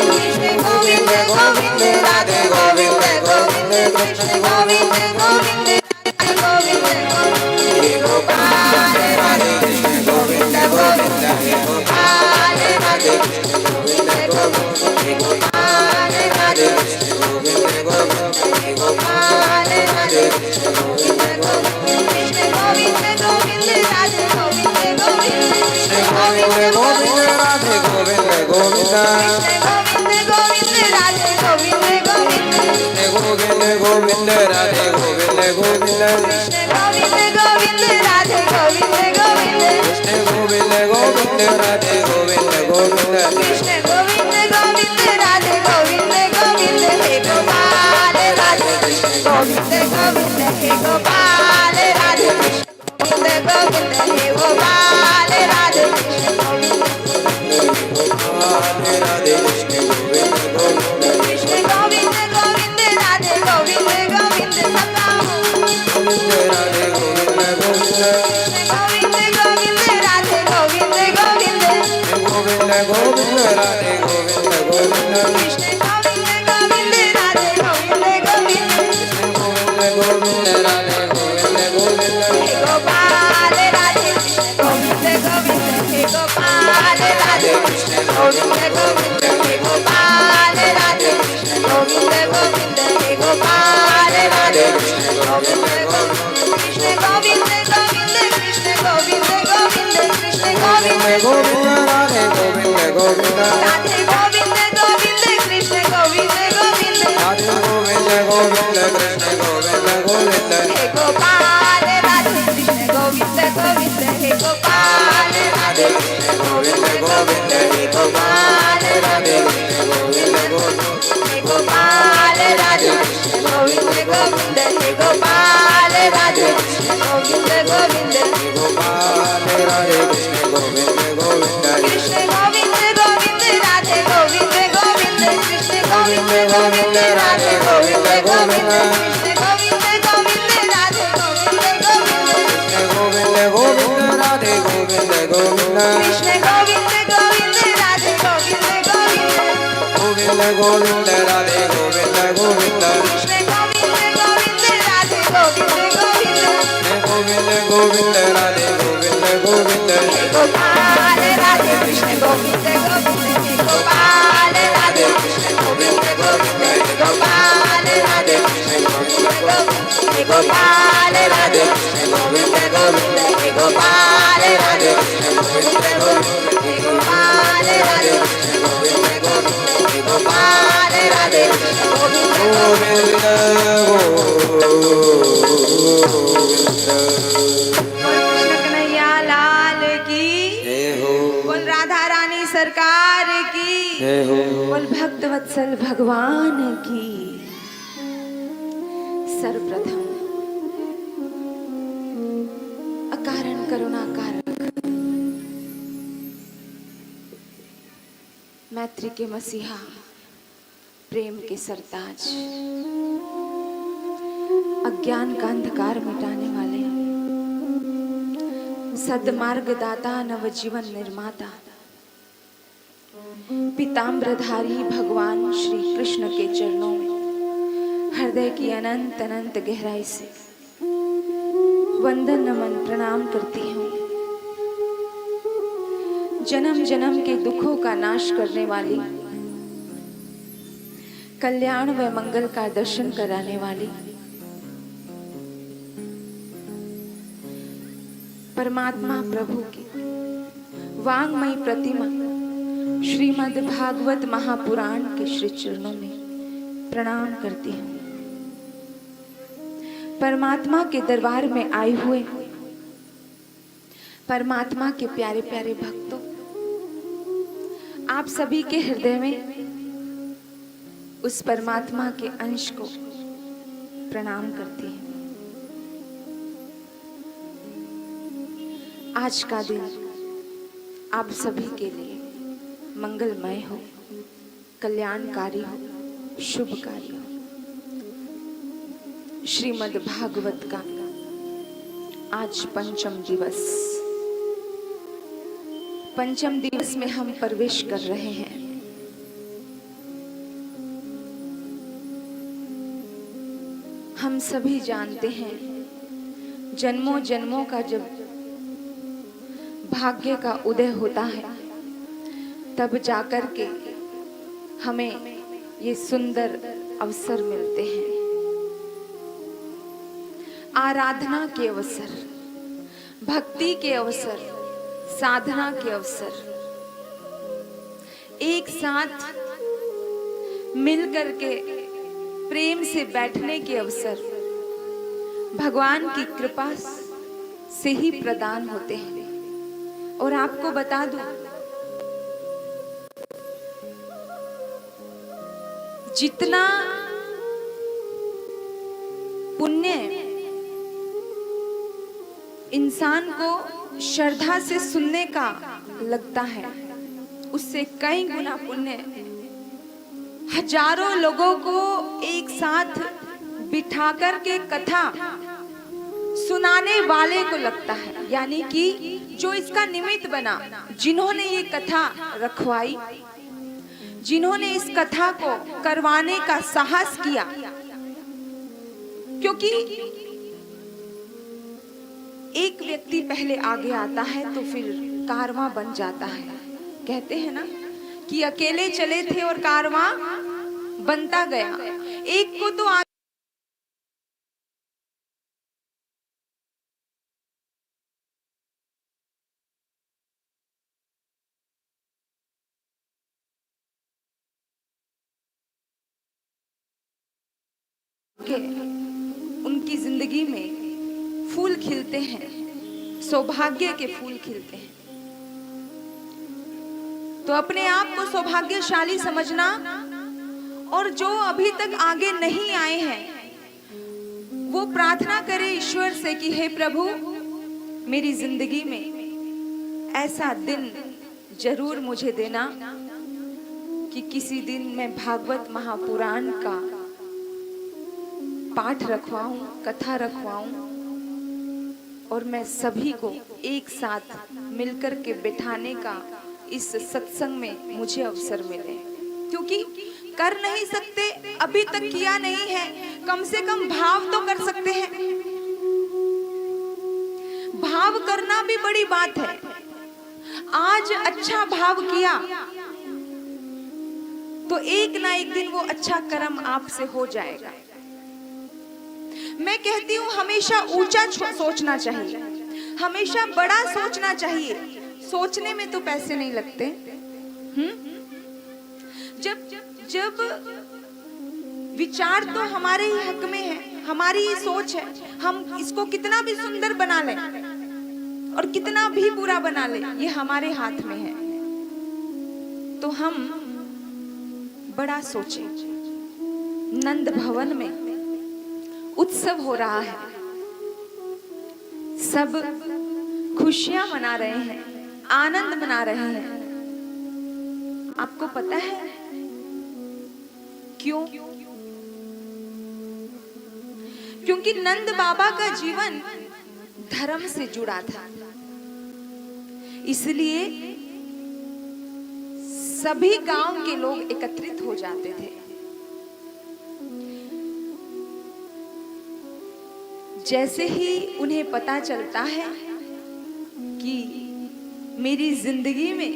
कृष्ण गोविंद गोविंद राधे गोविंद गोविंद कृष्ण गोविंद गोविंद राधे गोविंद हे गोपाल राधे कृष्ण गोविंद गोविंद हे गोपाल राधे कृष्ण गोविंद गोविंद हे गोपाल राधे कृष्ण गोविंद गोविंद हे गोपाल राधे कृष्ण गोविंद गोविंद कृष्ण गोविंद गोविंद राधे गोविंद गोविंद कृष्ण गोविंद गोविंद राधे गोविंद गोविंद कृष्ण गोविंद गोविंद राधे गोविंद गोविंद कृष्ण गोविंद गोविंद राधे गोविंद गोविंद कृष्ण गोविंद गोविंद राधे गोविंद गोविंद कृष्ण गोविंद गोविंद राधे गोविंद गोविंद कृष्ण गोविंद गोविंद राधे गोविंद गोविंद हे गोपाल राधे कृष्ण गोविंद गोविंद हे गोपाल राधे कृष्ण गोविंद गोविंद हे गोपाल राधे कृष्ण गोविंद राधे कृष्ण गोविंद गोविंद कृष्ण गोविंद गोविंद राधे गोविंद गोविंद सदा गोविंद राधे गोविंद गोविंद कृष्ण गोविंद गोविंद राधे गोविंद गोविंद गोविंद गोविंद राधे गोविंद गोविंद कृष्ण गोविंद गोविंद राधे गोविंद गोविंद कृष्ण गोविंद गोविंद राधे गोविंद गोविंद हे गोपाल राधे कृष्ण गोविंद गोविंद हे गोपाल राधे कृष्ण गोविंद गोविंद हे गोपाल राधे कृष्ण गोविंद गोविंद हे गोपाल राधे कृष्ण गोविंद गोविंद कृष्ण गोविंद गोविंद कृष्ण गोविंद गोविंद कृष्ण गोविंद गोविंद राधे गोविंद गोविंद राधे गोविंद गोविंद कृष्ण गोविंद गोविंद राधे गोविंद गोविंद कृष्ण गोविंद गोविंद हे गोपाल राधे कृष्ण गोविंद गोविंद हे गोपाल राधे कृष्ण गोविंद गोविंद हे गोपाल राधे कृष्ण गोविंद गोविंद हे गोपाल राधे कृष्ण गोविंद गोविंद हे गोपाल राधे कृष्ण गोविंद गोविंद हे गोपाल राधे कृष्ण गोविंद गोविंद कृष्ण गोविंद गोविंद राधे गोविंद गोविंद कृष्ण गोविंद गोविंद राधे गोविंद गोविंद कृष्ण गोविंद गोविंद राधे गोविंद गोविंद कृष्ण गोविंद गोविंद राधे गोविंद गोविंद कृष्ण गोविंद गोविंद राधे गोविंद गोविंद गोविंद गोविंद राधे गोविंद गोविंद कृष्ण गोविंद गोविंद राधे गोविंद गोविंद गोविंद गोविंद राधे गोविंद गोविंद हे गोपाल राधे कृष्ण गोविंद गोविंद हे गोपाल राधे कृष्ण गोविंद गोविंद हे गोपाल राधे कृष्ण गोविंद गोविंद हे गोपाल राधे कृष्ण गोविंद गोविंद हे गोपाल राधे कृष्ण गोविंद गोविंद हे गोपाल राधे कृष्ण गोविंद गोविंद हे गोपाल राधे कृष्ण गोविंद गोविंद कन्हैया लाल की जय हो। बोल राधा रानी सरकार की जय हो। बोल भक्त वत्सल भगवान की। सर्वप्रथम अकारण करुणा कारक मैत्री के मसीहा प्रेम के सरताज अज्ञान का अंधकार मिटाने वाले सद्मार्ग दाता नवजीवन निर्माता पीताम्बरधारी भगवान श्री कृष्ण के चरणों में हृदय की अनंत अनंत गहराई से वंदन नमन प्रणाम करती हूँ। जन्म जन्म के दुखों का नाश करने वाली कल्याण व मंगल का दर्शन कराने वाली परमात्मा प्रभु की वांगमयी प्रतिमा श्रीमद् भागवत महापुराण के श्री चरणों में प्रणाम करती हूँ। परमात्मा के दरबार में आए हुए परमात्मा के प्यारे प्यारे भक्तों, आप सभी के हृदय में उस परमात्मा के अंश को प्रणाम करती हूँ। आज का दिन आप सभी के लिए मंगलमय हो, कल्याणकारी हो, शुभकारी हो। श्रीमद् भागवत का आज पंचम दिवस में हम प्रवेश कर रहे हैं। हम सभी जानते हैं, जन्मों जन्मों का जब भाग्य का उदय होता है तब जाकर के हमें ये सुंदर अवसर मिलते हैं। आराधना के अवसर, भक्ति के अवसर, साधना के अवसर, एक साथ मिल करके प्रेम से बैठने के अवसर भगवान की कृपा से ही प्रदान होते हैं। और आपको बता दूं, जितना पुण्य इंसान को श्रद्धा से सुनने का लगता है, उससे कई गुना पुण्य हजारों लोगों को एक साथ बिठाकर के कथा सुनाने वाले को लगता है। यानी कि जो इसका निमित्त बना, जिन्होंने ये कथा रखवाई, जिन्होंने इस कथा को करवाने का साहस किया, क्योंकि एक व्यक्ति पहले आगे आता है तो फिर कारवां बन जाता है। कहते हैं ना कि अकेले चले थे और कारवां बनता गया। एक को तो उनकी जिंदगी में फूल खिलते हैं, सौभाग्य के फूल खिलते हैं। तो अपने आप को सौभाग्यशाली समझना, और जो अभी तक आगे नहीं आए हैं वो प्रार्थना करें ईश्वर से कि हे प्रभु, मेरी जिंदगी में ऐसा दिन जरूर मुझे देना कि किसी दिन मैं भागवत महापुराण का पाठ रखवाऊं, कथा रखवाऊं, और मैं सभी को एक साथ मिलकर के बिठाने का इस सत्संग में मुझे अवसर मिले। क्योंकि कर नहीं सकते, अभी तक किया नहीं है, कम से कम भाव तो कर सकते हैं। भाव करना भी बड़ी बात है। आज अच्छा भाव किया तो एक ना एक दिन वो अच्छा कर्म आपसे हो जाएगा। मैं कहती हूँ हमेशा ऊंचा सोचना चाहिए, हमेशा बड़ा सोचना चाहिए। सोचने में तो पैसे नहीं लगते। जब विचार तो हमारे ही हक में है, हमारी ही सोच है, हम इसको कितना भी सुंदर बना लें और कितना भी बुरा बना लें, ये हमारे हाथ में है। तो हम बड़ा सोचें। नंद भवन में उत्सव हो रहा है, सब खुशियां मना रहे हैं, आनंद मना रहे हैं। आपको पता है क्यों? क्योंकि नंद बाबा का जीवन धर्म से जुड़ा था, इसलिए सभी गांव के लोग एकत्रित हो जाते थे। जैसे ही उन्हें पता चलता है कि मेरी जिंदगी में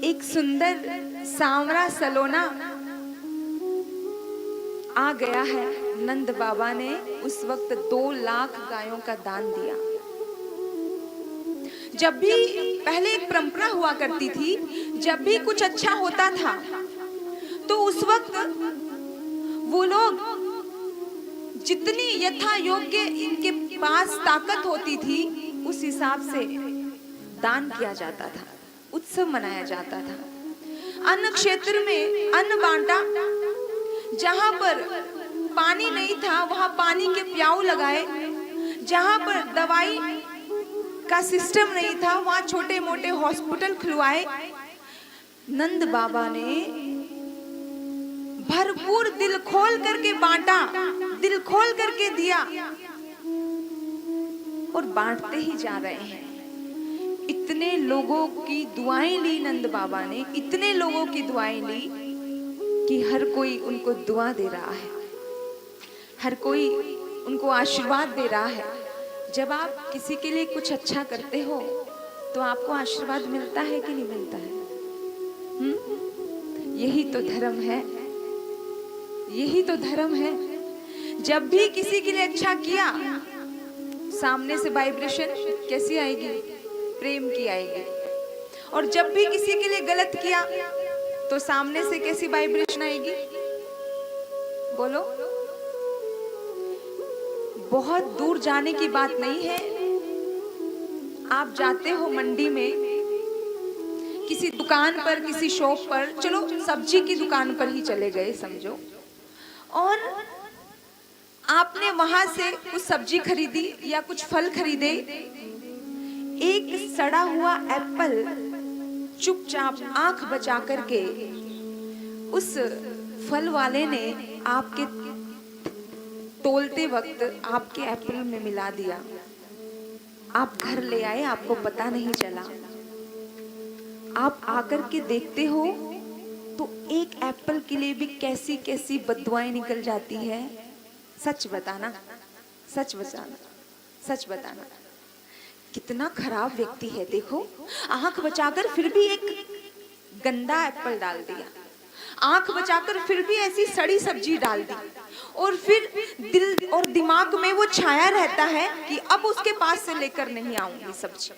एक सुंदर सांवरा सलोना आ गया है, नंद बाबा ने उस वक्त 2 लाख गायों का दान दिया। जब भी पहले एक परंपरा हुआ करती थी, जब भी कुछ अच्छा होता था तो उस वक्त वो लोग जितनी यथा योग्य इनके पास ताकत होती थी उस हिसाब से दान किया जाता था, उत्सव मनाया जाता था। अन्न क्षेत्र में अन्न बांटा, जहां पर पानी नहीं था वहां पानी के प्याऊ लगाए, जहां पर दवाई का सिस्टम नहीं था वहां छोटे मोटे हॉस्पिटल खुलवाए। नंद बाबा ने भरपूर दिल खोल करके बांटा, दिल खोल करके दिया और बांटते ही जा रहे हैं। इतने लोगों की दुआएं ली नंद बाबा ने, इतने लोगों की दुआएं ली कि हर कोई उनको दुआ दे रहा है। हर कोई उनको आशीर्वाद दे रहा है। जब आप किसी के लिए कुछ अच्छा करते हो तो आपको आशीर्वाद मिलता है कि नहीं मिलता है? यही तो धर्म है, यही तो धर्म है। जब भी किसी के लिए अच्छा किया, सामने से वाइब्रेशन कैसी आएगी? प्रेम की आएगी। और जब भी किसी के लिए गलत किया तो सामने से कैसी वाइब्रेशन आएगी? बोलो। बहुत दूर जाने की बात नहीं है। आप जाते हो मंडी में, किसी दुकान पर, किसी शॉप पर, चलो सब्जी की दुकान पर ही चले गए समझो, और आपने वहां से कुछ सब्जी खरीदी या कुछ फल खरीदे। एक सड़ा हुआ एप्पल चुपचाप आंख बचा करके उस फल वाले ने आपके तोलते वक्त आपके एप्पल में मिला दिया। आप घर ले आए, आपको पता नहीं चला। आप आकर के देखते हो तो एक एप्पल के लिए भी कैसी कैसी बददुआएं निकल जाती है। सच बताना, सच बताना, सच बताना, कितना खराब व्यक्ति है। देखो, आंख बचाकर फिर भी एक गंदा एप्पल डाल दिया, आंख बचाकर फिर भी ऐसी सड़ी सब्जी डाल दी, और फिर दिल और दिमाग में वो छाया रहता है कि अब उसके पास से लेकर नहीं आऊंगी सब्जी,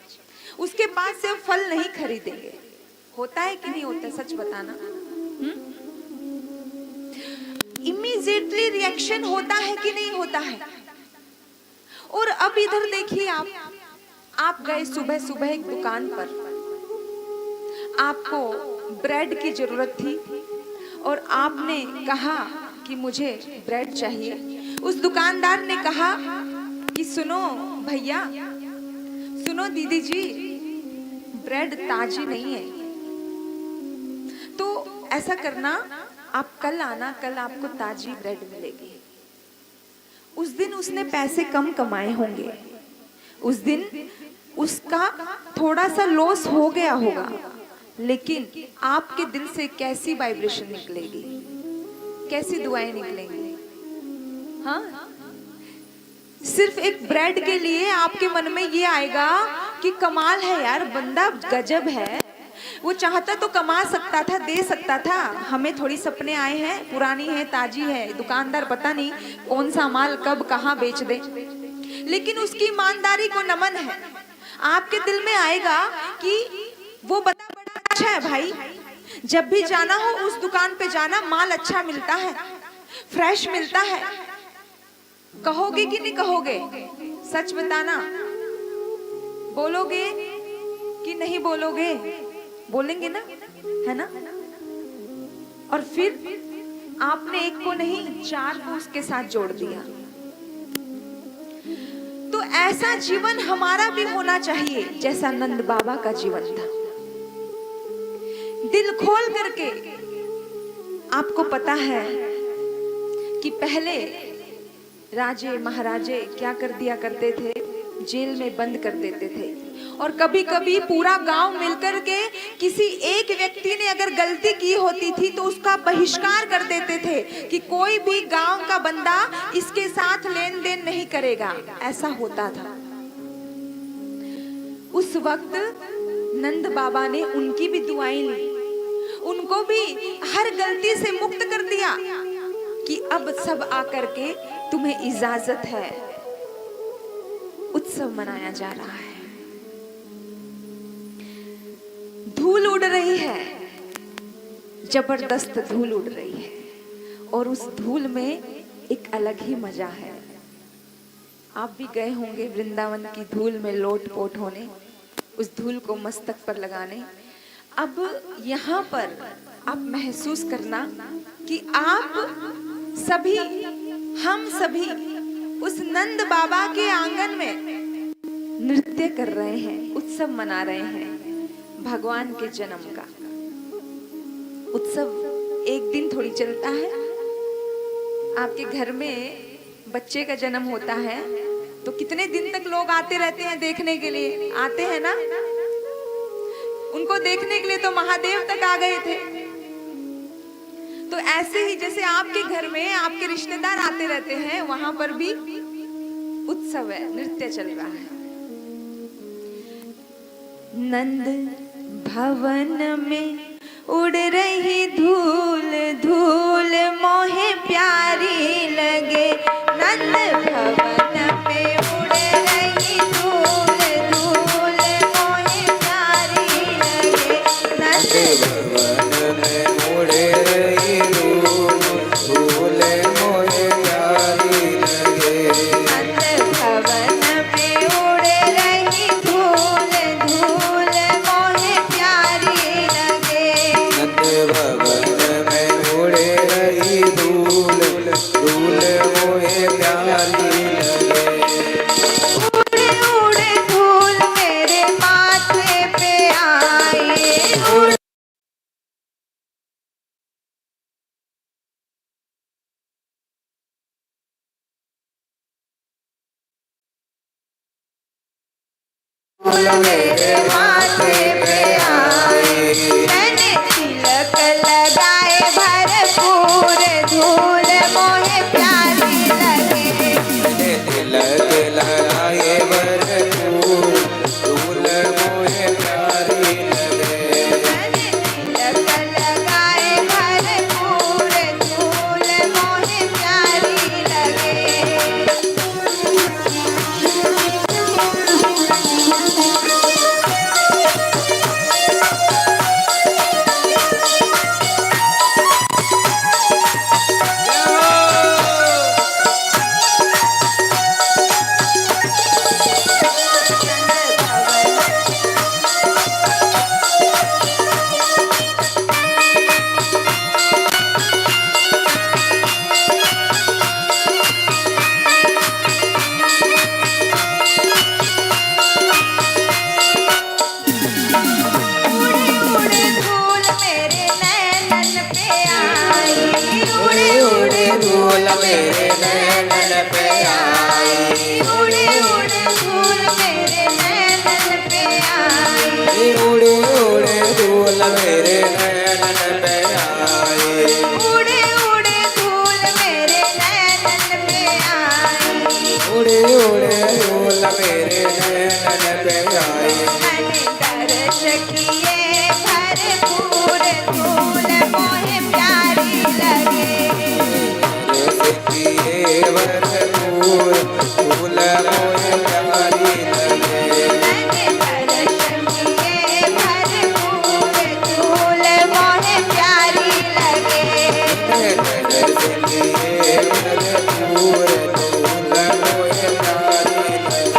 उसके पास से फल नहीं खरीदेंगे। होता है कि नहीं होता? सच बताना। इमीडिएटली रिएक्शन होता है कि नहीं होता है? और अब इधर देखिए, आप गए सुबह सुबह एक दुकान पर, आपको ब्रेड की जरूरत थी और आपने कहा कि मुझे ब्रेड चाहिए। उस दुकानदार ने कहा कि सुनो भैया, सुनो दीदी जी, ब्रेड ताजी नहीं है, तो ऐसा करना, आप कल आना, कल आपको ताजी ब्रेड मिलेगी। उस दिन उसने पैसे कम कमाए होंगे, उस दिन उसका थोड़ा सा लॉस हो गया होगा, लेकिन आपके दिल से कैसी वाइब्रेशन निकलेगी, कैसी दुआएं निकलेंगी? हाँ, सिर्फ एक ब्रेड के लिए आपके मन में ये आएगा कि कमाल है यार, बंदा गजब है, वो चाहता तो कमा सकता था, दे सकता था, हमें थोड़ी सपने आए हैं, पुरानी है, ताजी है, दुकानदार पता नहीं कौन सा माल कब कहाँ बेच दे, लेकिन उसकी ईमानदारी को नमन है। आपके दिल में आएगा कि वो बड़ा अच्छा है भाई, जब भी जाना हो उस दुकान पे जाना, माल अच्छा मिलता है, फ्रेश मिलता है। कहोगे कि नहीं कहोगे? सच बताना, बोलोगे कि नहीं बोलोगे? बोलेंगे ना, है ना? और फिर आपने एक को नहीं, चार को उसके साथ जोड़ दिया। तो ऐसा जीवन हमारा भी होना चाहिए जैसा नंद बाबा का जीवन था। दिल खोल करके, आपको पता है कि पहले राजे महाराजे क्या कर दिया करते थे? जेल में बंद कर देते थे, और कभी कभी पूरा गांव मिलकर के किसी एक व्यक्ति ने अगर गलती की होती थी तो उसका बहिष्कार कर देते थे कि कोई भी गांव का बंदा इसके साथ लेन देन नहीं करेगा। ऐसा होता था उस वक्त। नंद बाबा ने उनकी भी दुआएं ली, उनको भी हर गलती से मुक्त कर दिया कि अब सब आकर के तुम्हें इजाजत है। उत्सव मनाया जा रहा है, धूल उड़ रही है, जबरदस्त धूल उड़ रही है, और उस धूल में एक अलग ही मजा है। आप भी गए होंगे वृंदावन की धूल में लोट पोट होने, उस धूल को मस्तक पर लगाने। अब यहाँ पर आप महसूस करना कि आप सभी, हम सभी उस नंद बाबा के आंगन में नृत्य कर रहे हैं, उत्सव मना रहे हैं भगवान के जन्म का। उत्सव एक दिन थोड़ी चलता है। आपके घर में बच्चे का जन्म होता है तो कितने दिन तक लोग आते रहते हैं देखने के लिए, आते हैं ना? उनको देखने के लिए तो महादेव तक आ गए थे। तो ऐसे ही जैसे आपके घर में आपके रिश्तेदार आते रहते हैं, वहां पर भी उत्सव है, नृत्य चल रहा है। नंद भवन में उड़ रही धूल धूल मोहे प्यारी लगे। नंद भवन में उड़ रही धूल धूल मोहे प्यारी लगे। नंद भवन में उड़ रही धूल धूल मोहे प्यारी लगे। नंद भवन में उड़ रही धूल धूल मोहे प्यारी लगे। नंद भवन में उड़ रही धूल धूल मोहे प्यारी लगे। उड़े उड़े धूल मेरे माथे पे आई। उड़े धूल मेरे माथे पे आई। मैंने तिलक लगाए भरपूर धूल मोहे प्यारी लगे। तिलक लगाए भरपूर धूल मोहे प्यारी लगे। मैंने तिलक लगाए भरपूर धूल मोहे प्यारी लगे। उड़े उड़े धूल मेरे नैनन पे आई। उड़े उड़े धूल मेरे नैनन पे आई। उड़े उड़े धूल मेरे नैनन पे आई। उड़े उड़े धूल मेरे नैनन पे आई। उड़े उड़े धूल मेरे नैनन पे आई। उड़े उड़े धूल मेरे नैनन पे आई। मैंने दर्श किए भरपूर धूल मोहे प्यारी लगे। किए भरपूर धूल मोहे प्यारी लगे। मैंने दर्श किए भरपूर धूल मोहे प्यारी लगे। किए भरपूर धूल मोहे प्यारी लगे।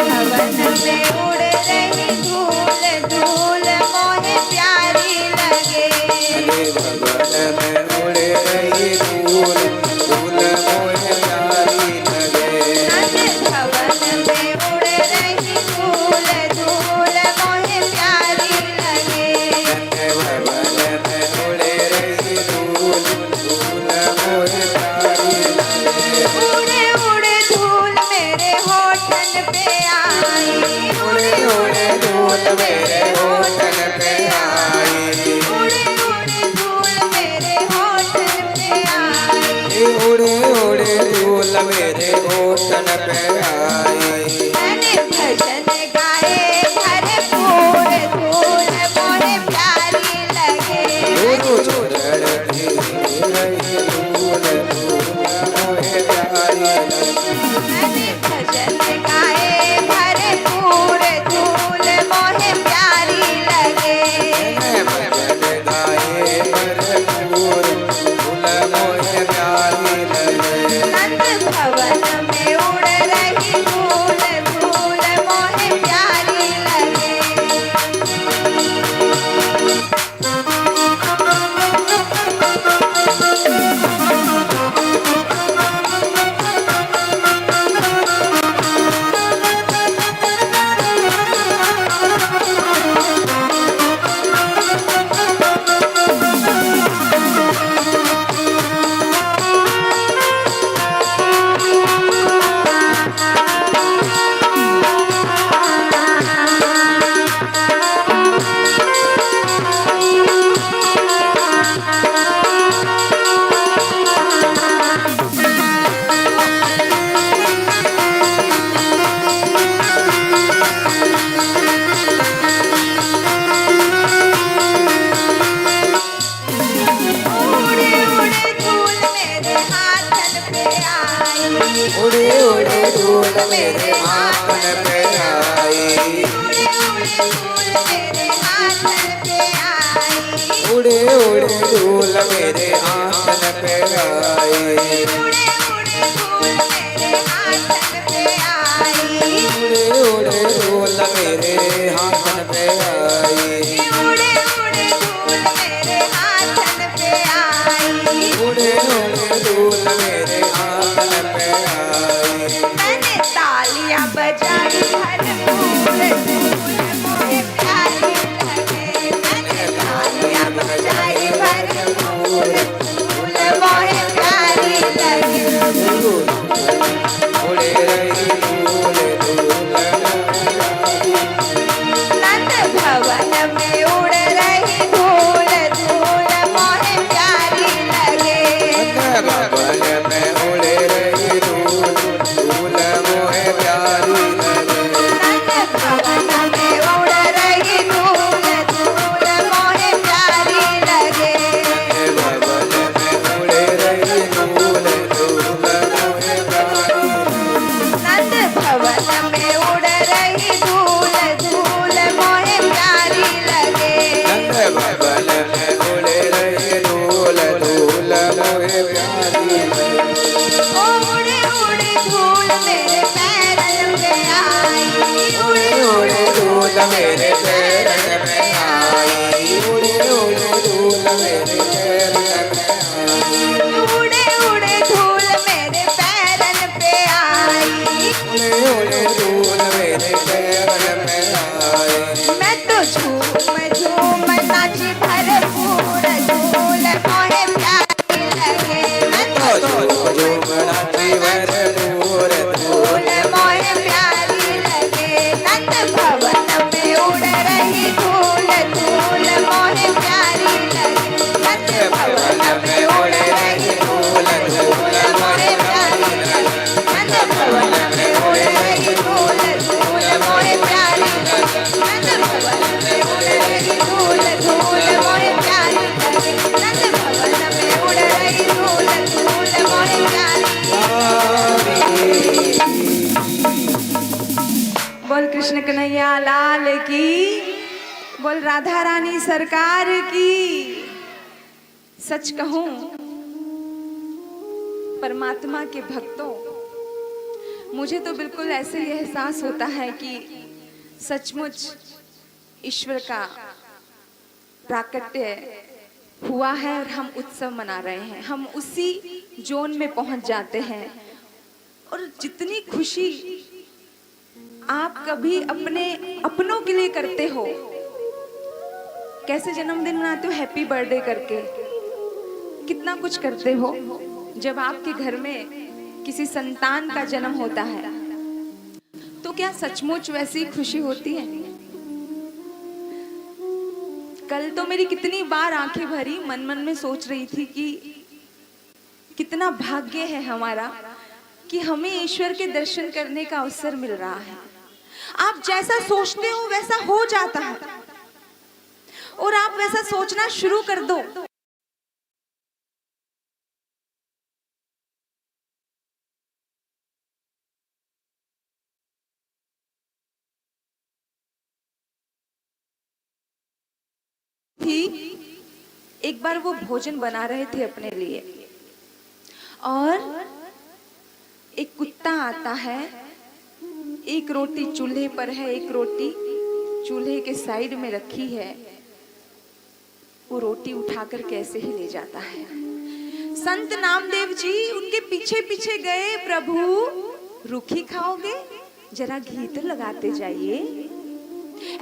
भवन में उड़ रही धूल धूल मोहे प्यारी लगे। भवन में उड़ रही धूल धूल मोहे प्यारी लगे। नंद भवन में उड़ रही धूल धूल मोहे प्यारी लगे। भवन में उड़ रही धूल धूल मोहे प्यारी लगे। उड़े उड़े धूल मेरे होठन पे आई। उड़े उड़े धूल मेरे होठन पे आई। उड़े उड़े धूल मेरे होठन पे आई। उड़े उड़े धूल मेरे होठन पे आई। मैंने भजन गाए भरपूर धूल मोहे प्यारी लगे। गुरु चरण की रही धूल धूल मोहे प्यारी लगे। मैंने भजन गाए भरपूर धूल मोहे प्यारी लगे। भजन गाए भरपूर धूल मोहे प्यारी लगे। नंद भवन में उड़ रही धूल धूल मोहे उड़े धूल मेरे आंगन पे आई। उड़े उड़े धूल उड़े उड़े धूल मेरे हाथ पे आई। मेरे आंगन पे आई। उड़े उड़े धूल मेरे हाथ पे आई। उड़े उड़े धूल मेरे आंगन पे आई। उड़े उड़े धूल मेरे हाथ पे आई। उड़े उड़े धूल मेरे आंगन पे आई। मैंने तालियां बजाई भरपूर, धूल मोहे प्यारी लगे। मैंने तालियां बजाई भरपूर, धूल मोहे प्यारी लगे। उड़े रही धूल धूल नंद भवन में उड़ रही धूल, धूल मोहे प्यारी लगे। भवन में उड़े रही धूल धूल मोहे प्यारी लगे। नंद भवन में उड़ रही धूल, धूल मोहे प्यारी लगे। भवन में उड़े रही धूल धूल मोहे प्यारी। नंद भवन में उड़ रही धूल, धूल मोहे प्यारी लगे। नंद भवन में उड़े रही धूल धूल मोहे प्यारी लगे। ओ उड़े उड़े धूल मेरे पैरन पे आई। उड़े उड़े धूल मेरे पैरन में आई। उड़े उड़े धूल मेरे पैरन में आई। उड़े उड़े धूल मेरे पैरन पे आई। उड़े उड़े धूल मेरे पैरन में आई। मैं तो झूम झूम नाची भरपूर, धूल मोहे प्यारी लगे। मैं तो झूम नाची भरपूर धूल मोहे प्यारी लगे। नंद भवन में उड़ रही धूल, धूल मोहे प्यारी लगे। नंद भवन में उड़ रही धूल, धूल मोहे प्यारी लगे। नंद भवन में उड़ रही धूल, धूल मोहे प्यारी लगे। नंद भवन में उड़ रही धूल, धूल मोहे प्यारी लगे। नंद भवन में उड़ रही धूल, धूल मोहे प्यारी। बोल कृष्ण कन्हैया लाल की, बोल राधा रानी सरकार की। सच कहूं परमात्मा के भक्तों, मुझे तो बिल्कुल ऐसे ही एहसास होता है कि सचमुच ईश्वर का प्राकट्य हुआ है और हम उत्सव मना रहे हैं। हम उसी जोन में पहुंच जाते हैं। और जितनी खुशी आप कभी अपने अपनों के लिए करते हो, कैसे जन्मदिन मनाते हो हैप्पी बर्थडे करके, कितना कुछ करते हो। जब आपके घर में किसी संतान का जन्म होता है तो क्या सचमुच वैसी खुशी होती है? कल तो मेरी कितनी बार आंखें भरी, मन मन में सोच रही थी कि कितना भाग्य है हमारा कि हमें ईश्वर के दर्शन करने का अवसर मिल रहा है। आप जैसा सोचते हो वैसा हो जाता है और आप वैसा सोचना शुरू कर दो। एक बार वो भोजन बना रहे थे अपने लिए और एक कुत्ता आता है। एक रोटी चूल्हे पर है, एक रोटी चूल्हे के साइड में रखी है। वो रोटी उठाकर कैसे ही ले जाता है। संत नामदेव जी उनके पीछे पीछे गए, प्रभु रूखी खाओगे, जरा घी तो लगाते जाइए।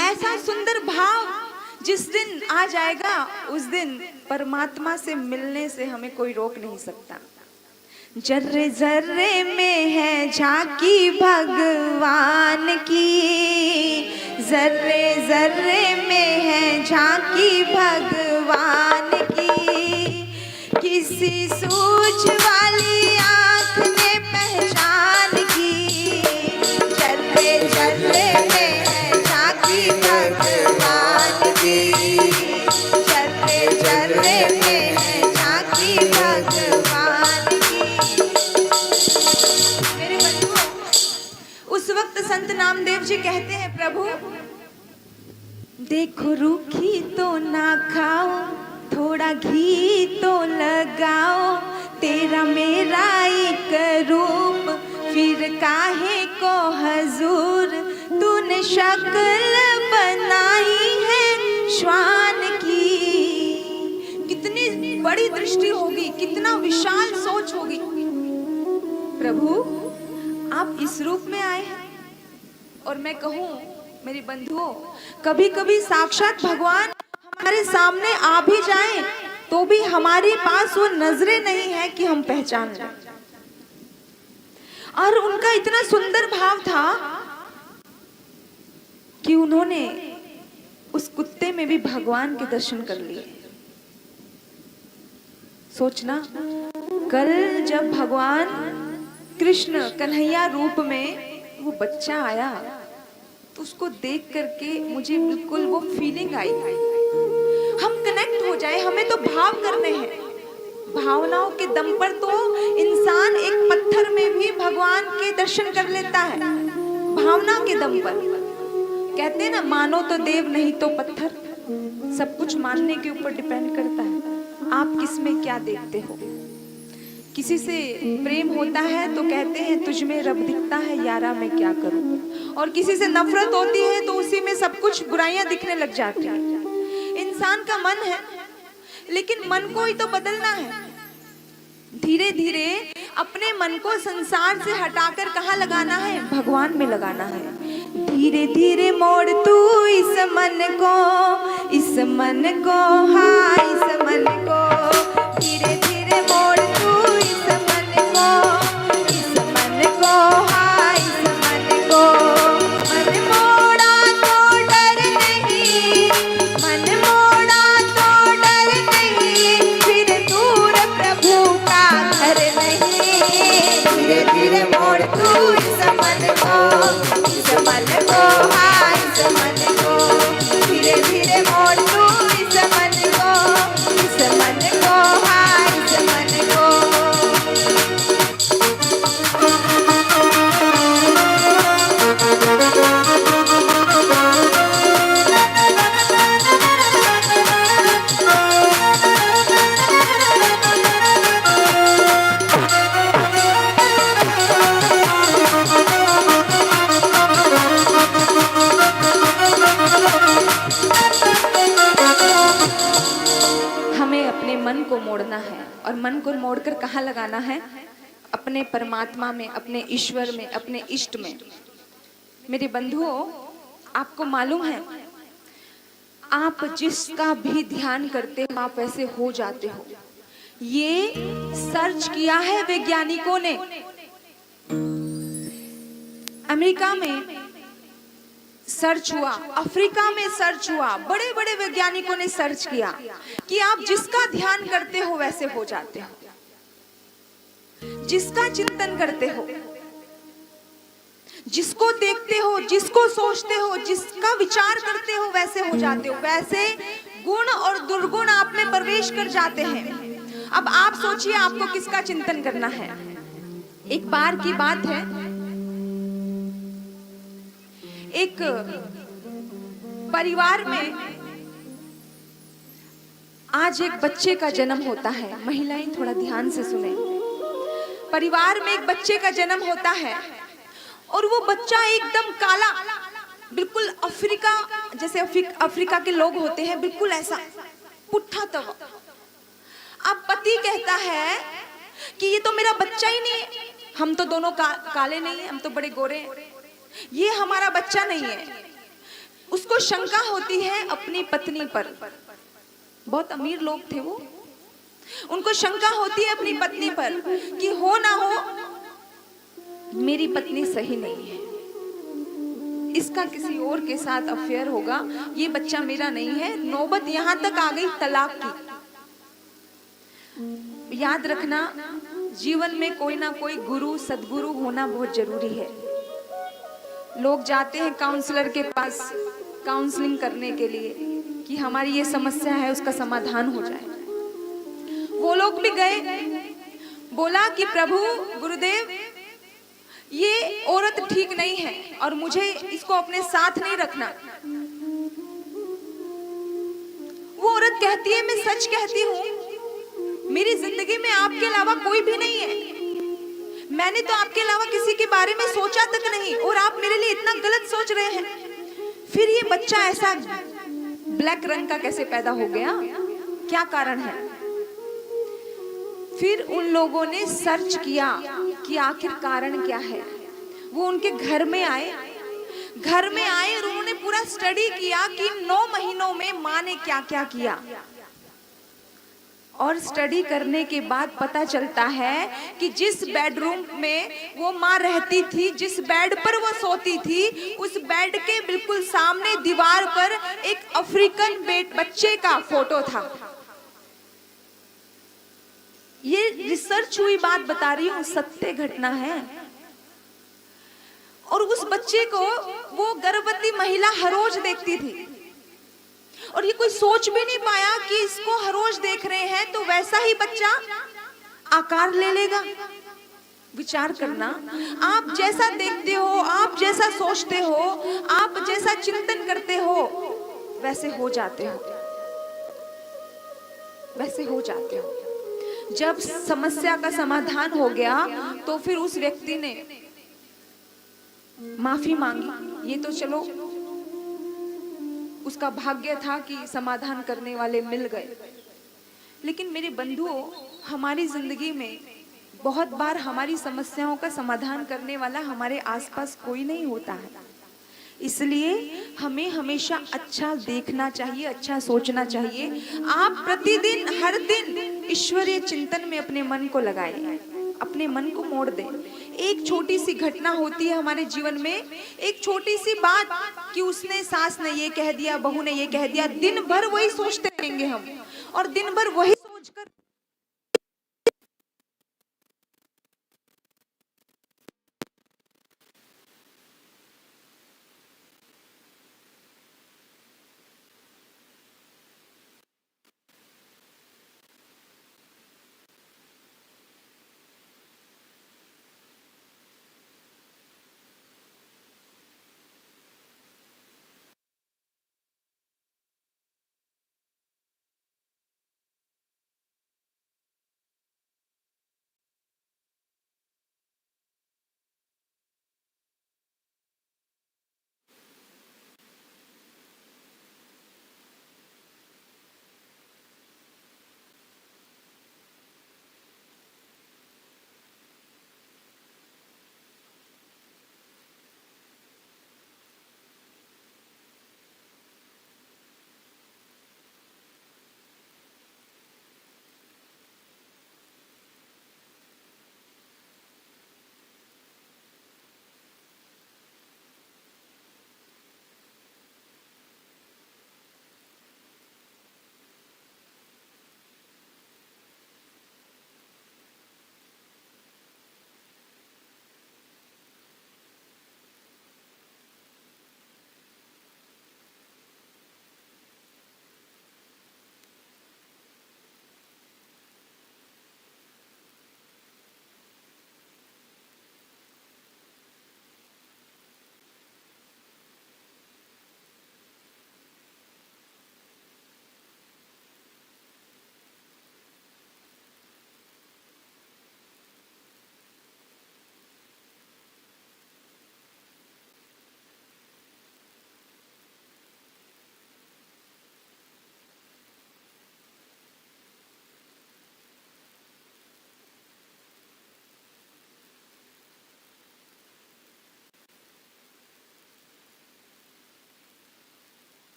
ऐसा सुंदर भाव जिस दिन आ जाएगा उस दिन परमात्मा से मिलने से हमें कोई रोक नहीं सकता। जर्रे जर्रे में है झांकी भगवान की, जर्रे जर्रे में है झांकी भगवान की। किसी सूझ वाली आँख ने पहचान की, जर्रे जर्रे में है झांकी भगवान की, जर्रे जर्रे में है झांकी भगवान की। मेरे बंधुओं, संत नामदेव जी कहते हैं, प्रभु देखो रूखी तो ना खाओ, थोड़ा घी तो लगाओ, तेरा मेरा एक रूप फिर काहे को हजूर, तूने शक्ल बनाई है श्वान की। कितनी बड़ी दृष्टि होगी, कितना विशाल सोच होगी। प्रभु आप इस रूप में आए हैं। और मैं कहूँ मेरे बंधुओं, कभी कभी साक्षात भगवान हमारे सामने आ भी जाएं तो भी हमारे पास वो नजरें नहीं है कि हम पहचान लें। और उनका इतना सुंदर भाव था कि उन्होंने उस कुत्ते में भी भगवान के दर्शन कर लिए। सोचना, कल जब भगवान कृष्ण कन्हैया रूप में वो बच्चा आया तो उसको देख करके मुझे बिल्कुल वो फीलिंग आई, हम कनेक्ट हो जाए। हमें तो भाव करने हैं, भावनाओं के दम पर तो इंसान एक पत्थर में भी भगवान के दर्शन कर लेता है, भावना के दम पर। कहते हैं ना, मानो तो देव नहीं तो पत्थर। सब कुछ मानने के ऊपर डिपेंड करता है आप किस में क्या देखते हो। किसी से प्रेम होता है तो कहते हैं तुझ में रब दिखता है, यारा मैं क्या करूं। और किसी से नफरत होती है तो उसी में सब कुछ बुराइयां दिखने लग जाती हैं। इंसान का मन है, लेकिन मन को ही तो बदलना है। धीरे धीरे अपने मन को संसार से हटाकर कहाँ लगाना है? भगवान में लगाना है। धीरे धीरे मोड़ तू इस मन को हाँ इस मन को, धीरे धीरे मोड़ तू इस मन को हाँ इस मन को। मन मोड़ा तो डर नहीं, मन मोड़ा तो डर नहीं, फिर दूर प्रभु का घर नहीं। धीरे धीरे मोड़ तू इस मन को हाँ इस मन को, धीरे धीरे मोड़ तू इस मन को हाँ इस मन को। मन को मोड़ना है, और मन को मोड़कर कहाँ लगाना है? अपने परमात्मा में, अपने ईश्वर में, अपने इष्ट में। मेरे बंधुओं, आपको मालूम है, आप जिसका भी ध्यान करते हो आप ऐसे हो जाते हो। ये सर्च किया है वैज्ञानिकों ने। अमेरिका में सर्च हुआ, अफ्रीका में सर्च हुआ, बड़े बड़े वैज्ञानिकों ने सर्च किया कि आप जिसका ध्यान करते हो वैसे हो जाते हो, जिसका चिंतन करते हो, जिसको देखते हो, जिसको सोचते हो, जिसका विचार करते हो वैसे हो जाते हो। वैसे गुण और दुर्गुण आप में प्रवेश कर जाते हैं। अब आप सोचिए आपको किसका चिंतन करना है। एक बार की बात है, एक परिवार में आज एक बच्चे का जन्म होता है। महिलाएं थोड़ा ध्यान से सुने। परिवार में एक बच्चे का जन्म होता है और वो बच्चा एकदम काला, बिल्कुल अफ्रीका जैसे अफ्रीका के लोग होते हैं, बिल्कुल ऐसा पुट्ठा तवा। अब पति कहता है कि ये तो मेरा बच्चा ही नहीं है, हम तो दोनों काले नहीं है, हम तो बड़े गोरे हैं, ये हमारा बच्चा नहीं है। उसको शंका होती है अपनी पत्नी पर। बहुत अमीर लोग थे वो। उनको शंका होती है अपनी पत्नी पर कि हो ना हो मेरी पत्नी सही नहीं है, इसका किसी और के साथ अफेयर होगा, ये बच्चा मेरा नहीं है। नौबत यहां तक आ गई तलाक की। याद रखना, जीवन में कोई ना कोई गुरु सदगुरु होना बहुत जरूरी है। लोग जाते हैं काउंसलर के पास काउंसलिंग करने के लिए कि हमारी ये समस्या है, उसका समाधान हो जाए। वो लोग भी गए, बोला कि प्रभु गुरुदेव ये औरत ठीक नहीं है और मुझे इसको अपने साथ नहीं रखना। वो औरत कहती है, मैं सच कहती हूँ, मेरी जिंदगी में आपके अलावा कोई भी नहीं है। मैंने तो आपके अलावा किसी के बारे में सोचा तक नहीं, और आप मेरे लिए इतना गलत सोच रहे हैं। फिर ये बच्चा ऐसा ब्लैक रंग का कैसे पैदा हो गया, क्या कारण है? फिर उन लोगों ने सर्च किया कि आखिर कारण क्या है। वो उनके घर में आए और उन्होंने पूरा स्टडी किया कि 9 महीनों में माँ ने क्या क्या किया। और स्टडी करने के बाद पता चलता है कि जिस बेडरूम में वो माँ रहती थी, जिस बेड पर वो सोती थी, उस बेड के बिल्कुल सामने दीवार पर एक अफ्रीकन बच्चे का फोटो था। ये रिसर्च हुई बात बता रही हूँ, सत्य घटना है। और उस बच्चे को वो गर्भवती महिला हर रोज देखती थी, और ये कोई सोच भी नहीं पाया कि इसको हर रोज देख रहे हैं तो वैसा ही बच्चा आकार ले लेगा। विचार करना, आप जैसा देखते हो, आप जैसा सोचते हो, आप जैसा चिंतन करते हो, वैसे हो जाते हो, वैसे हो जाते हो। जब समस्या का समाधान हो गया तो फिर उस व्यक्ति ने माफी मांगी। ये तो चलो उसका भाग्य था कि समाधान करने वाले मिल गए। लेकिन मेरे बंधुओं, हमारी जिंदगी में बहुत बार हमारी समस्याओं का समाधान करने वाला हमारे आसपास कोई नहीं होता है। इसलिए हमें हमेशा अच्छा देखना चाहिए, अच्छा सोचना चाहिए। आप प्रतिदिन, हर दिन ईश्वरीय चिंतन में अपने मन को लगाएं, अपने मन को मोड़ दें। एक छोटी सी घटना होती है हमारे जीवन में, एक छोटी सी बात कि उसने, सास ने ये कह दिया, बहू ने ये कह दिया, दिन भर वही सोचते रहेंगे हम, और दिन भर वही सोचकर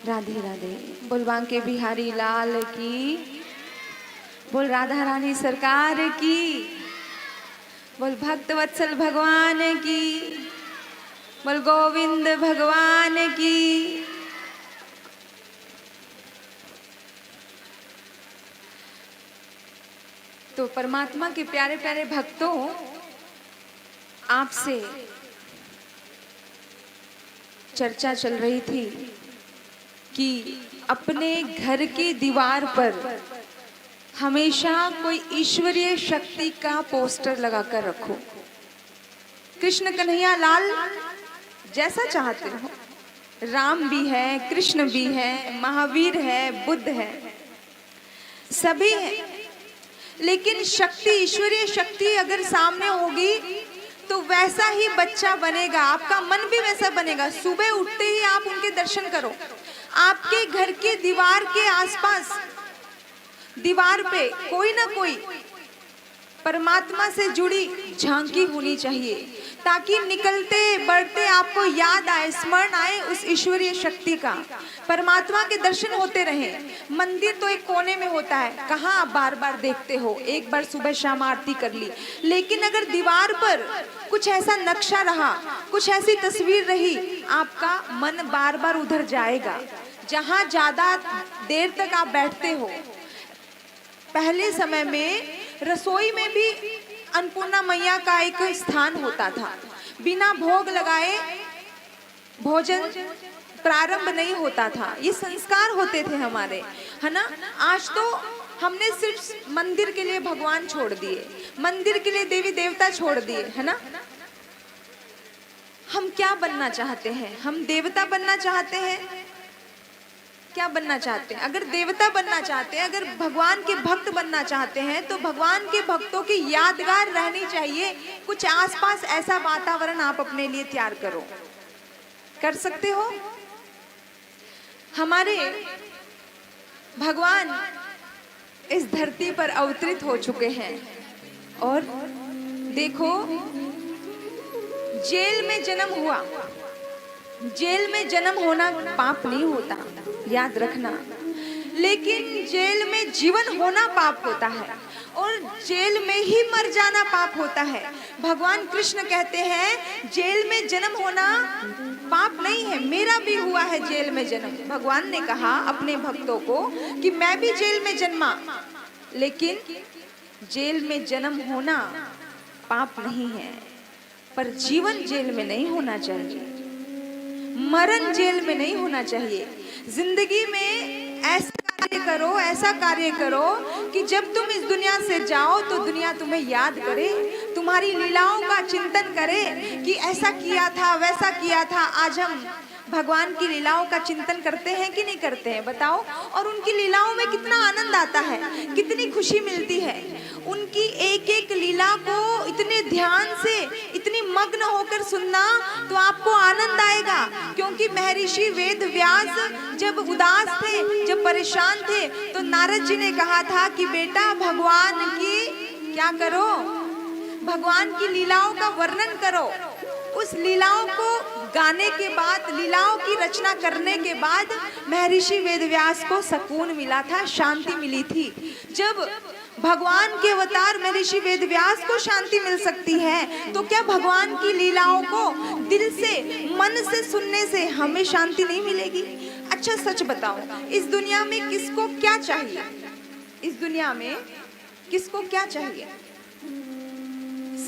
राधे राधे। बोल बांके बिहारी लाल की, बोल राधा रानी सरकार की, बोल भक्त वत्सल भगवान की, बोल गोविंद भगवान की। तो परमात्मा के प्यारे प्यारे भक्तों, आपसे चर्चा चल रही थी कि अपने घर की दीवार पर हमेशा कोई ईश्वरीय शक्ति का पोस्टर लगाकर रखो। कृष्ण कन्हैया लाल जैसा चाहते हो, राम भी है, कृष्ण भी है, महावीर है, बुद्ध है, सभी हैं, लेकिन शक्ति, ईश्वरीय शक्ति अगर सामने होगी तो वैसा ही बच्चा बनेगा, आपका मन भी वैसा बनेगा। सुबह उठते ही आप उनके दर्शन करो। आपके घर के दीवार के आसपास, दीवार पे कोई ना कोई परमात्मा से जुड़ी झांकी होनी चाहिए, ताकि निकलते बढ़ते आपको याद आए, स्मरण आए उस ईश्वरीय शक्ति का, परमात्मा के दर्शन होते रहे। मंदिर तो एक कोने में होता है, कहाँ आप बार बार देखते हो, एक बार सुबह शाम आरती कर ली, लेकिन अगर दीवार पर कुछ ऐसा नक्शा रहा, कुछ ऐसी तस्वीर रही, आपका मन बार बार उधर जाएगा, जहाँ ज्यादा देर तक आप बैठते हो। पहले समय में रसोई में भी अन्नपूर्णा मैया का एक स्थान होता था। बिना भोग लगाए भोजन प्रारंभ नहीं होता था, ये संस्कार होते थे हमारे, है ना। आज तो हमने सिर्फ मंदिर के लिए भगवान छोड़ दिए, मंदिर के लिए देवी देवता छोड़ दिए, है ना। हम क्या बनना चाहते हैं? हम देवता बनना चाहते हैं? क्या बनना चाहते हैं? अगर देवता बनना चाहते हैं, अगर भगवान के भक्त बनना चाहते हैं, तो भगवान के भक्तों की यादगार रहनी चाहिए। कुछ आसपास ऐसा वातावरण आप अपने लिए तैयार करो। कर सकते हो? हमारे भगवान इस धरती पर अवतरित हो चुके हैं, और देखो, जेल में जन्म हुआ, जेल में जन्म होना पाप नहीं होता, याद रखना, लेकिन जेल में जीवन होना पाप होता है, और जेल में ही मर जाना पाप होता है। भगवान कृष्ण कहते हैं जेल में जन्म होना पाप नहीं है, मेरा भी हुआ है जेल में जन्म। भगवान ने कहा अपने भक्तों को कि मैं भी जेल में जन्मा, लेकिन जेल में जन्म होना पाप नहीं है, पर जीवन जेल में नहीं होना चाहिए, मरण जेल में नहीं होना चाहिए। जिंदगी में ऐसा कार्य करो, ऐसा कार्य करो कि जब तुम इस दुनिया से जाओ तो दुनिया तुम्हें याद करे, तुम्हारी लीलाओं का चिंतन करे कि ऐसा किया था, वैसा किया था। आज हम भगवान की लीलाओं का चिंतन करते हैं कि नहीं करते हैं, बताओ? और उनकी लीलाओं में कितना आनंद आता है, कितनी खुशी मिलती है। उनकी एक एक लीला को इतने ध्यान से, इतनी मग्न होकर सुनना तो आपको आनंद आएगा। क्योंकि महर्षि वेद व्यास जब उदास थे, जब परेशान थे, तो नारद जी ने कहा था कि बेटा भगवान की क्या करो, भगवान की लीलाओं का वर्णन करो। उस लीलाओं को गाने के बाद, लीलाओं की रचना करने के बाद महर्षि वेदव्यास को सुकून मिला था, शांति मिली थी। जब भगवान के अवतार महर्षि वेदव्यास को शांति मिल सकती है, तो क्या भगवान की लीलाओं को दिल से, मन से सुनने से हमें शांति नहीं मिलेगी? अच्छा सच बताओ, इस दुनिया में किसको क्या चाहिए? इस दुनिया में किसको क्या चाहिए?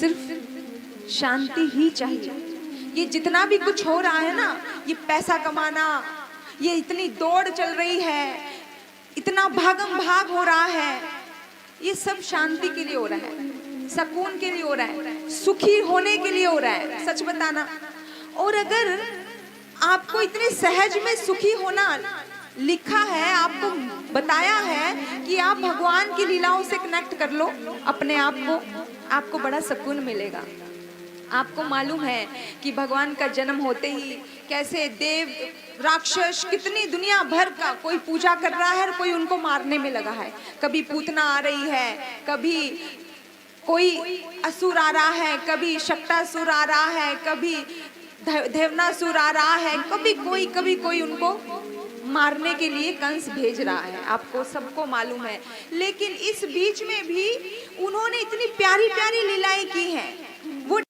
सिर्फ शांति ही चाहिए। ये जितना भी कुछ हो रहा है ना, ये पैसा कमाना, ये इतनी दौड़ चल रही है, इतना भागम भाग हो रहा है, ये सब शांति के लिए हो रहा है, सुकून के लिए हो रहा है, सुखी होने के लिए हो रहा है। सच बताना। और अगर आपको इतने सहज में सुखी होना लिखा है, आपको बताया है कि आप भगवान की लीलाओं से कनेक्ट कर लो अपने आप को, आपको बड़ा सुकून मिलेगा। आपको मालूम है कि भगवान का जन्म होते ही कैसे देव, राक्षस, कितनी दुनिया भर का कोई पूजा कर रहा है और कोई उनको मारने में लगा है। कभी पूतना आ रही है, कभी कोई असुर आ रहा है, कभी शक्टासुर आ रहा है, कभी देवनासुर आ रहा है, कभी कोई उनको मारने के लिए कंस भेज रहा है, आपको सबको मालूम है। लेकिन इस बीच में भी उन्होंने इतनी प्यारी प्यारी लीलाएं की हैं। वो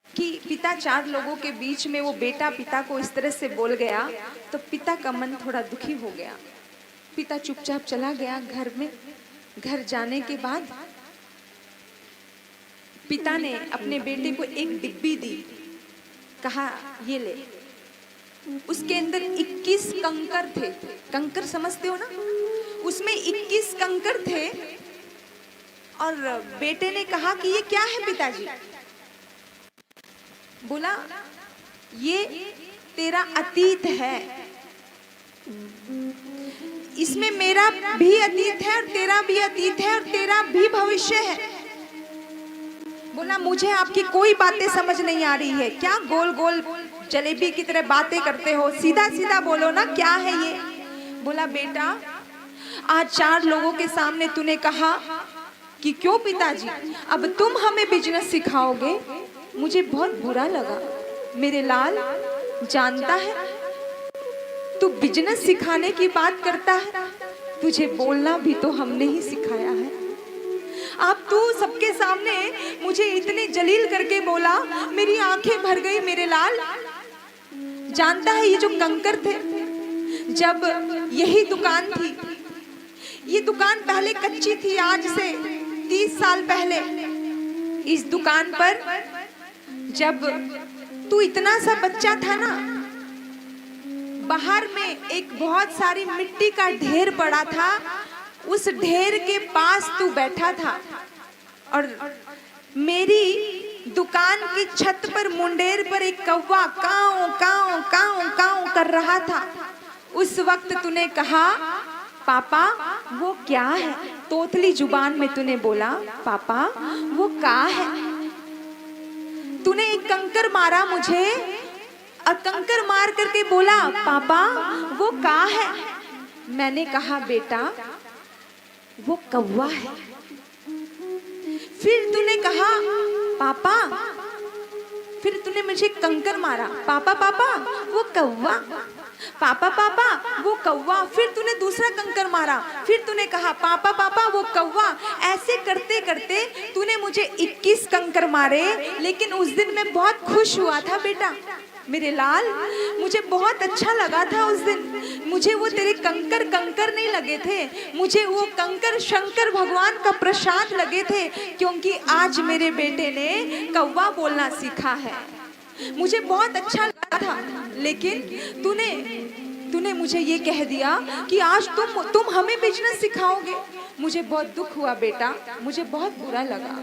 कि पिता 4 लोगों के बीच में वो बेटा पिता को इस तरह से बोल गया, तो पिता का मन थोड़ा दुखी हो गया। पिता चुपचाप चला गया घर में। घर जाने के बाद पिता ने अपने बेटे को एक डिब्बी दी, कहा ये ले। उसके अंदर 21 कंकर थे। कंकर समझते हो ना? उसमें 21 कंकर थे। और बेटे ने कहा कि ये क्या है पिताजी? बोला ये तेरा अतीत है, इसमें मेरा भी अतीत है और तेरा भी अतीत है और तेरा भी भविष्य है। बोला मुझे आपकी कोई बातें समझ नहीं आ रही है, क्या गोल गोल जलेबी की तरह बातें करते हो, सीधा सीधा बोलो ना, क्या है ये? बोला बेटा आज 4 लोगों के सामने तूने कहा कि क्यों पिताजी अब तुम हमें बिजनेस सिखाओगे, मुझे बहुत बुरा लगा। मेरे लाल जानता है तू बिजनेस सिखाने की बात करता है, तुझे बोलना भी तो हमने ही सिखाया है। अब तू सबके सामने मुझे इतने जलील करके बोला, मेरी आंखें भर गई मेरे लाल। जानता है ये जो कंकर थे, जब यही दुकान थी, ये दुकान पहले कच्ची थी, आज से 30 साल पहले इस दुकान पर जब तू इतना सा बच्चा था ना, बाहर में एक बहुत सारी मिट्टी का ढेर पड़ा था, उस ढेर के पास तू बैठा था और मेरी दुकान की छत पर मुंडेर पर एक कौवा काऊ काऊ काऊ काऊ कर रहा था। उस वक्त तूने कहा पापा वो क्या है? तोतली जुबान में तूने बोला पापा वो क्या है? तूने एक कंकर मारा मुझे और कंकर मार करके बोला पापा वो क्या है? मैंने कहा बेटा वो कौवा है। फिर तूने कहा पापा, फिर तूने मुझे कंकर मारा, पापा पापा वो कौवा, पापा पापा वो कौवा। फिर तूने दूसरा कंकर मारा, फिर तूने कहा पापा पापा वो कौवा। ऐसे करते करते तूने मुझे 21 कंकर मारे, लेकिन उस दिन मैं बहुत खुश हुआ था बेटा मेरे लाल, मुझे बहुत अच्छा लगा था उस दिन। मुझे वो तेरे कंकर कंकर नहीं लगे थे, मुझे वो कंकर शंकर भगवान का प्रसाद लगे थे, क्योंकि आज मेरे बेटे ने कौवा बोलना सीखा है। मुझे बहुत अच्छा लगा था, लेकिन तूने मुझे ये कह दिया कि आज तुम हमें बिजनेस सिखाओगे। मुझे बहुत दुख हुआ बेटा, मुझे बहुत बुरा लगा।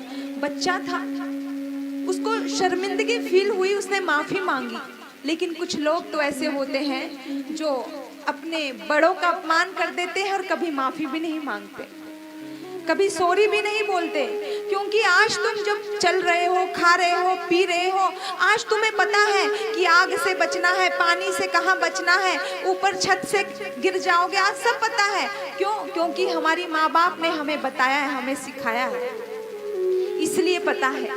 बच्चा था, उसको शर्मिंदगी फील हुई, उसने माफ़ी मांगी। लेकिन कुछ लोग तो ऐसे होते हैं जो अपने बड़ों का अपमान कर देते हैं और कभी माफ़ी भी नहीं मांगते, कभी सॉरी भी नहीं बोलते। क्योंकि आज तुम जब चल रहे हो, खा रहे हो, पी रहे हो, आज तुम्हें पता है कि आग से बचना है, पानी से कहाँ बचना है, ऊपर छत से गिर जाओगे, आज सब पता है। क्यों? क्योंकि हमारी माँ बाप ने हमें बताया है, हमें सिखाया है, इसलिए पता है।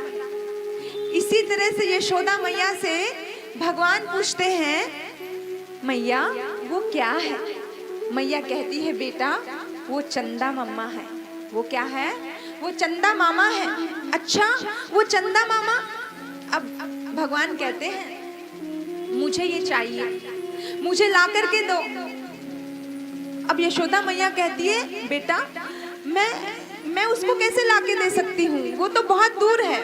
इसी तरह से यशोदा मैया से भगवान पूछते हैं, मैया वो क्या है? मैया कहती है, बेटा वो चंदा मम्मा है। वो क्या है? वो चंदा मामा है। अच्छा, वो चंदा मामा। अब भगवान कहते हैं, मुझे ये चाहिए, मुझे ला करके दो। अब यशोदा मैया कहती है, बेटा मैं उसको कैसे ला के दे सकती हूँ, वो तो बहुत दूर है।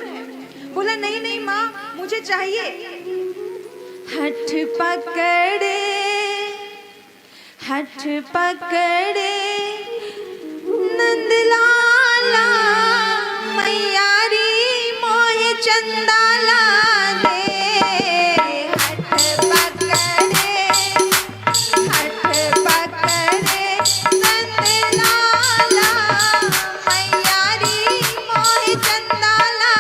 बोला, नहीं नहीं माँ, मुझे चाहिए। हठ पकड़े नंदलाला, मैयारी मोहे चंदाला दे। हठ पकड़े नंदलाला, मैयारी मोहे चंदाला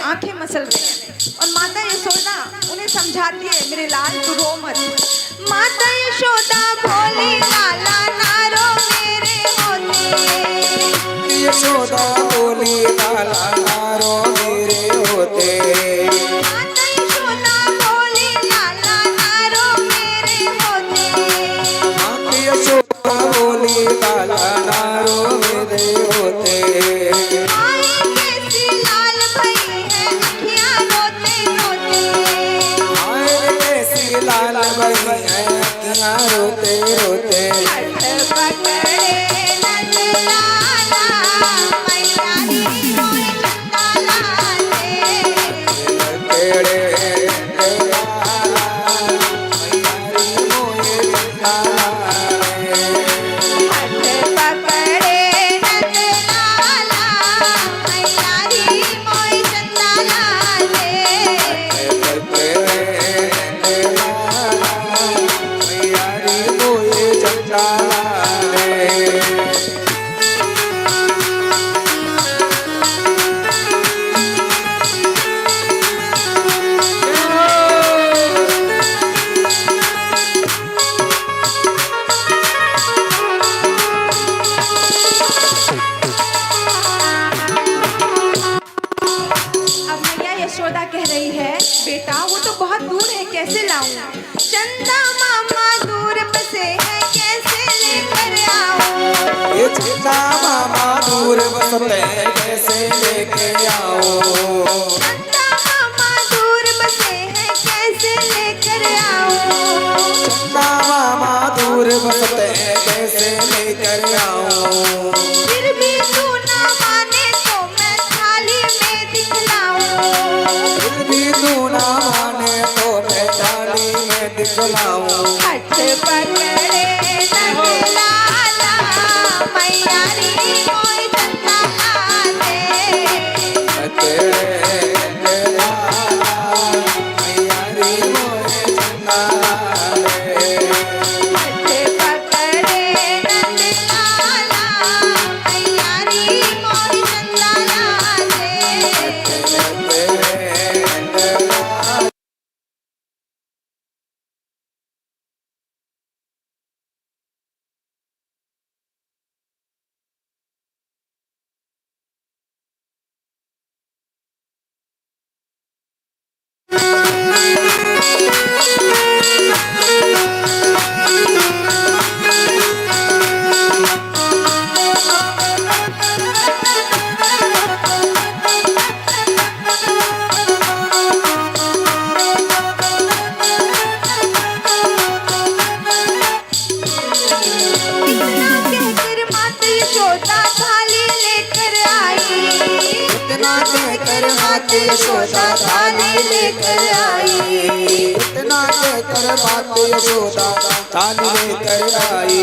आंखें मसल रहे हैं और माता यशोदा उन्हें समझाती है, मेरे लाल तू रो मत। माता यशोदा बोली, लाला ना रो मेरे होते। यशोदा बोली, लाला ना रो मेरे होते। माता यशोदा बोली, लाला ना रो मेरे होते। माता यशोदा बोली, लाला ना रो मेरे होते। लाल भई अखियाँ रोते रोते। हठ पकड़े नंदलाला, मैयारी मोहे चंदाला दे। पकड़े नंदलाला, मैयारी मोहे चंदाला दे। हठ पकड़े नंदलाला, मैयारी मोहे चंदाला दे। यशोदा कह रही है, बेटा वो तो बहुत दूर है, कैसे लाऊं? चंदा मामा दूर बसे है, कैसे लेकर आऊं? ये चंदा मामा दूर बसते हैं, कैसे लेके आओ? चंदा मामा दूर बसे हैं, कैसे लेकर आऊं? फिर भी तू ना माने तो मैं डाली में दिखलाऊं। हाथ पकड़े नंदलाला मैया री मोहि चंदा लाले। तेरे लाला मैया री मोहे चंदा लाले। हाथ पकड़े नंदलाला मैया री मोहि चंदा लाले। यशोदा थाली लेकर आई। इतना कहकर मात यशोदा थाली लेकर आई।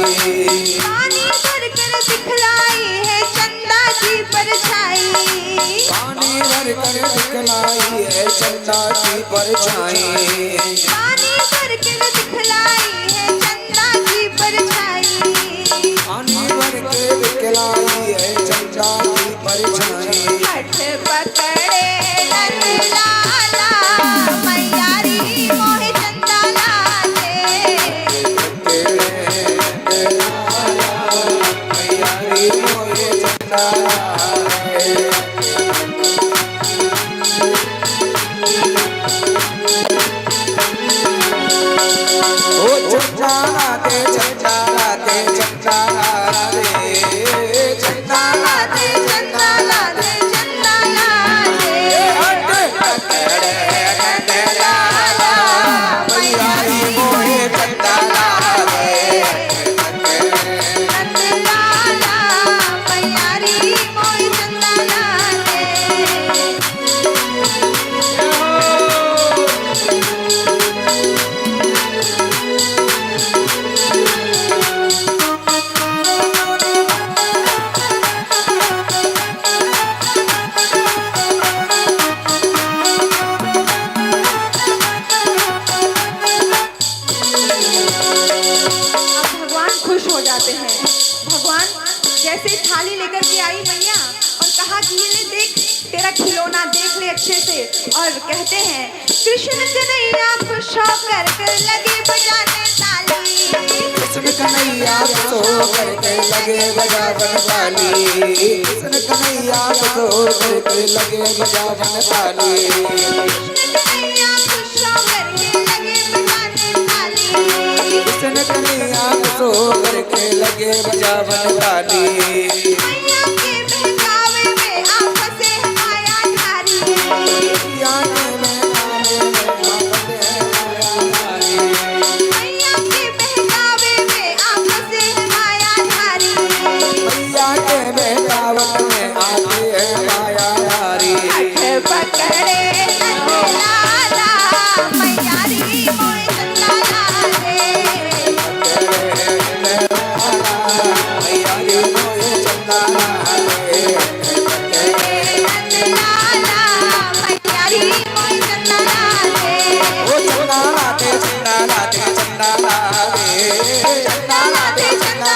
पानी भर कर दिखलाई है चंदा की परछाई। पानी भर कर दिखलाई है चंदा की परछाई। पानी भर कर दिखलाई है चंदा की परछाई। पानी भर के दिखलाई है चंदा की परछाई। हाथ पकड़े नंदलाला मैया री मोहि चंदा लाले। मैया री मोहे चंदा लाले। ओ चंदा लाते चंदा लाते चंदा लाते चंदा लाते चंदा लाले चंदा लाले। पकड़े नंदलाला मैया री मोहे चंदा लाले। नंदलाला मैया री मोहि चंदा लाले। अब भगवान खुश हो जाते हैं। भगवान जैसे थाली लेकर के आई मैया और कहा कि ये ले देख तेरा खिलौना देख ले अच्छे से। और कहते हैं कृष्ण कन्हैया खुश होकर कर लगे बजाने ताली। कृष्ण कन्हैया सो करके लगे बजावन ताली। कृष्ण कन्हैया सो करके लगे बजावन ताली। कृष्ण कन्हैया खुश होकर के लगे बजाने ताली। कृष्ण कन्हैया सो करके लगे बजावन ताली। मैया के बहकावे में आप फंसे हैं माया धारी। याने में आने में आपत है माया धारी। मैया के बहकावे में आप फंसे हैं माया धारी। मैया के बहकावत में आती है माया धारी। हाथ पकड़े नंदलाला मैया री मोहि चंदा लाले। मैया री मोहे चंदा लाले। नंदलाला मैया री मोहि चंदा लाले। ओ चंदा लाते चंदा लाते चंदा लाते चंदा लाते चंदा